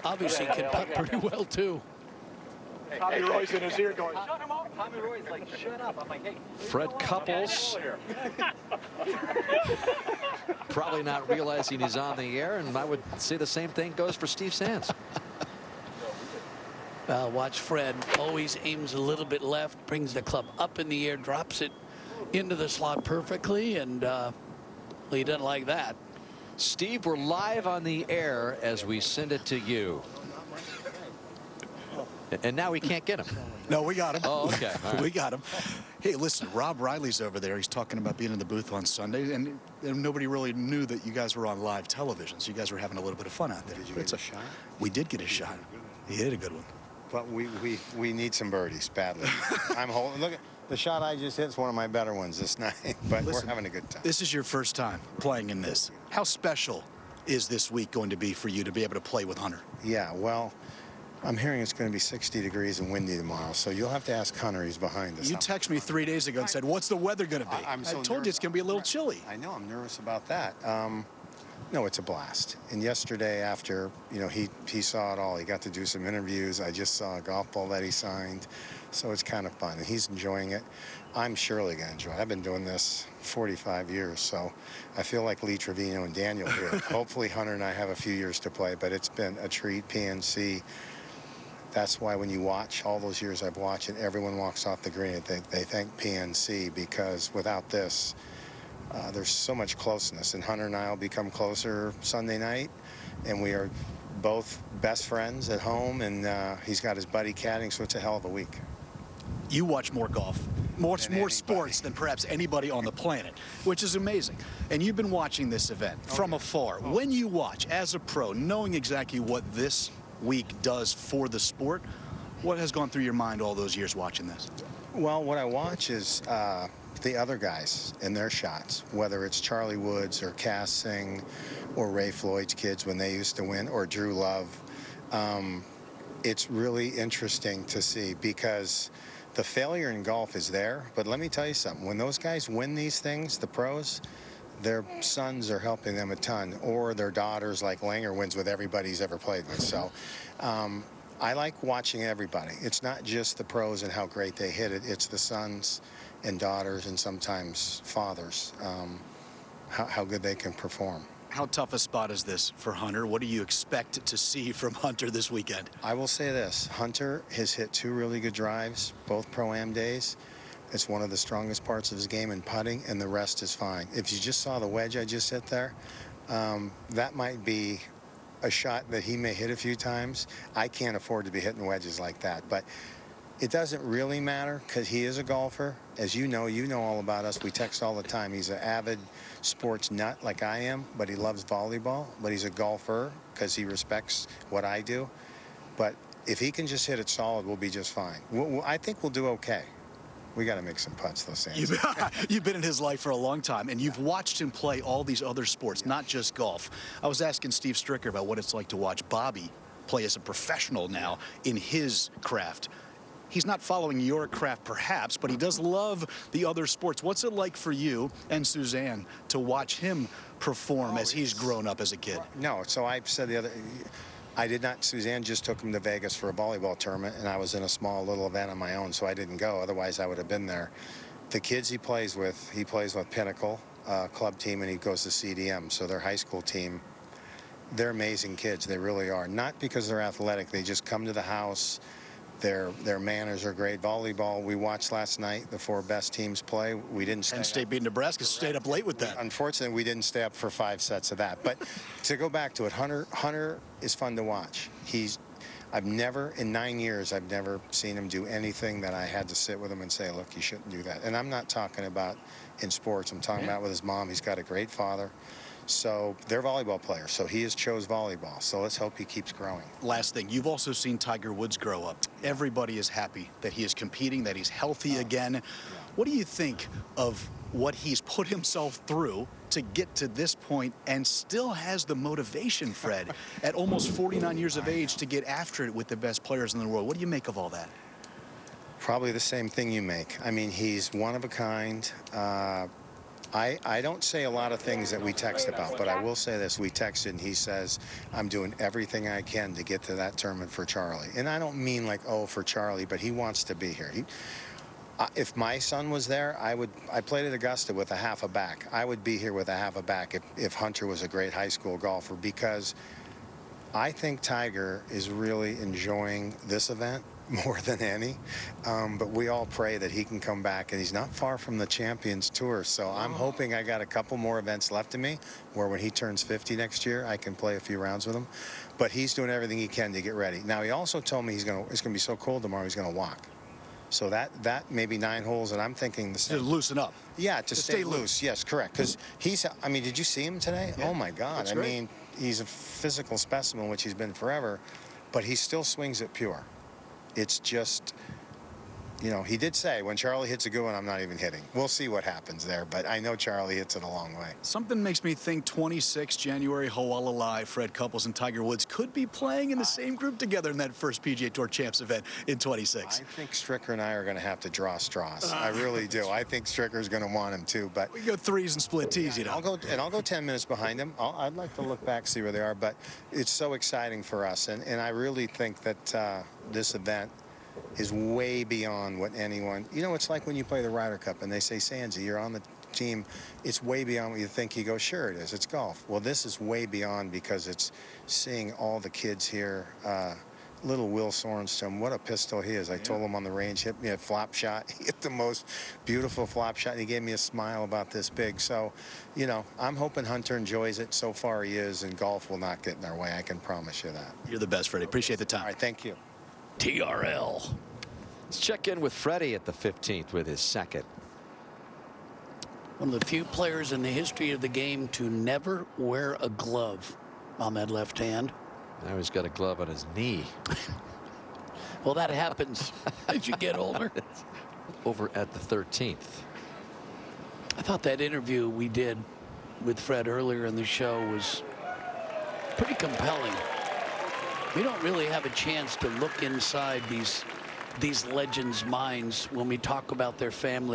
obviously can putt pretty well, too. Tommy Roy's in his ear going, Shut him up. Tommy Roy's like, shut up. I'm like, hey. Fred Couples probably not realizing he's on the air, and I would say the same thing goes for Steve Sands. Watch Fred. Always aims a little bit left, brings the club up in the air, drops it into the slot perfectly, and he doesn't like that. Steve, we're live on the air as we send it to you. And now we can't get him. no, we got him. Oh, okay. All right. We got him. Hey, listen, Rob Riley's over there. He's talking about being in the booth on Sunday, and nobody really knew that you guys were on live television, so you guys were having a little bit of fun out there. Did you get a shot? We did get a shot. He hit a good one. But we need some birdies badly. I'm holding. Look at the shot I just hit. Is one of my better ones this night. But listen, we're having a good time. This is your first time playing in this. How special is this week going to be for you to be able to play with Hunter? Yeah, well, I'm hearing it's going to be 60 degrees and windy tomorrow, so you'll have to ask Hunter. He's behind us. You texted me 3 days ago and said, what's the weather going to be? I told you it's going to be a little chilly. I know. I'm nervous about that. No, it's a blast. And yesterday after, he saw it all. He got to do some interviews. I just saw a golf ball that he signed. So it's kind of fun. And he's enjoying it. I'm surely going to enjoy it. I've been doing this 45 years, so I feel like Lee Trevino and Daniel here. Hopefully Hunter and I have a few years to play, but it's been a treat. PNC. That's why when you watch all those years I've watched and everyone walks off the green, they thank PNC, because without this, there's so much closeness. And Hunter and I will become closer Sunday night, and we are both best friends at home, and he's got his buddy caddying, so it's a hell of a week. You watch more golf, more sports than perhaps anybody on the planet, which is amazing. And you've been watching this event from afar. When you watch as a pro, knowing exactly what this week does for the sport, what has gone through your mind all those years watching this? Well, what I watch is the other guys and their shots, whether it's Charlie Woods or Cass Singh or Ray Floyd's kids when they used to win, or Drew Love. It's really interesting to see, because the failure in golf is there. But let me tell you something. When those guys win these things, the pros, their sons are helping them a ton, or their daughters, like Langer wins with everybody he's ever played with. So I like watching everybody. It's not just the pros and how great they hit it. It's the sons and daughters and sometimes fathers, how good they can perform. How tough a spot is this for Hunter? What do you expect to see from Hunter this weekend? I will say this. Hunter has hit 2 really good drives, both Pro-Am days. It's one of the strongest parts of his game in putting, and the rest is fine. If you just saw the wedge I just hit there, that might be a shot that he may hit a few times. I can't afford to be hitting wedges like that. But it doesn't really matter, because he is a golfer. As you know all about us. We text all the time. He's an avid sports nut like I am, but he loves volleyball. But he's a golfer because he respects what I do. But if he can just hit it solid, we'll be just fine. I think we'll do okay. We got to make some putts, though, Sam. You've been in his life for a long time, and you've watched him play all these other sports, not just golf. I was asking Steve Stricker about what it's like to watch Bobby play as a professional now in his craft. He's not following your craft, perhaps, but he does love the other sports. What's it like for you and Suzanne to watch him perform as he's grown up as a kid? No, so I said I did not. Suzanne just took him to Vegas for a volleyball tournament, and I was in a small little event on my own, so I didn't go. Otherwise, I would have been there. The kids he plays with Pinnacle club team, and he goes to CDM, so their high school team. They're amazing kids. They really are. Not because they're athletic. They just come to the house. Their manners are great. Volleyball, we watched last night, the 4 best teams play. We didn't stay Penn State beat Nebraska, stayed up late with that. Unfortunately, we didn't stay up for 5 sets of that. But to go back to it, Hunter is fun to watch. I've never, in 9 years, I've never seen him do anything that I had to sit with him and say, look, you shouldn't do that. And I'm not talking about in sports. I'm talking about with his mom. He's got a great father. So they're volleyball players. So he has chose volleyball. So let's hope he keeps growing. Last thing, you've also seen Tiger Woods grow up. Everybody is happy that he is competing, that he's healthy again. What do you think of what he's put himself through to get to this point and still has the motivation, Fred, at almost 49 years of age to get after it with the best players in the world? What do you make of all that? Probably the same thing you make. I mean, he's one of a kind. I don't say a lot of things that we text about, but I will say this. We texted and he says, I'm doing everything I can to get to that tournament for Charlie. And I don't mean like, oh, for Charlie, but he wants to be here. If my son was there, I played at Augusta with a half a back. I would be here with a half a back if Hunter was a great high school golfer, because I think Tiger is really enjoying this event more than any, but we all pray that he can come back, and he's not far from the Champions Tour, so I'm hoping I got a couple more events left in me where when he turns 50 next year I can play a few rounds with him. But he's doing everything he can to get ready. Now, he also told me it's going to be so cold tomorrow he's going to walk, so that maybe 9 holes, and I'm thinking the same. To loosen up. Yeah, to stay loose. Yes, correct. Because I mean, did you see him today? Yeah. Oh my God. I mean, he's a physical specimen, which he's been forever, but he still swings it pure. It's just, you know, he did say, when Charlie hits a good one, I'm not even hitting. We'll see what happens there, but I know Charlie hits it a long way. Something makes me think 26 January, Hualalai, Fred Couples and Tiger Woods could be playing in the same group together in that first PGA Tour Champs event in 26. I think Stricker and I are going to have to draw straws. I really do. I think Stricker's going to want him too, but we go threes and split tees, you know. I'll go 10 minutes behind him. I'd like to look back, see where they are, but it's so exciting for us, and I really think that this event is way beyond what anyone, you know, it's like when you play the Ryder Cup and they say, Sandsy, you're on the team, it's way beyond what you think. You go, sure it is, it's golf. Well, this is way beyond, because it's seeing all the kids here. Little Will Sorenstrom, what a pistol he is. I told him on the range, hit me a flop shot. He hit the most beautiful flop shot, and he gave me a smile about this big. So, you know, I'm hoping Hunter enjoys it. So far he is, and golf will not get in our way. I can promise you that. You're the best, Freddie. Appreciate the time. All right, thank you. TRL. Let's check in with Freddie at the 15th with his second. One of the few players in the history of the game to never wear a glove on that left hand. Now he's got a glove on his knee. Well, that happens as you get older. Over at the 13th. I thought that interview we did with Fred earlier in the show was pretty compelling. We don't really have a chance to look inside these legends' minds when we talk about their family.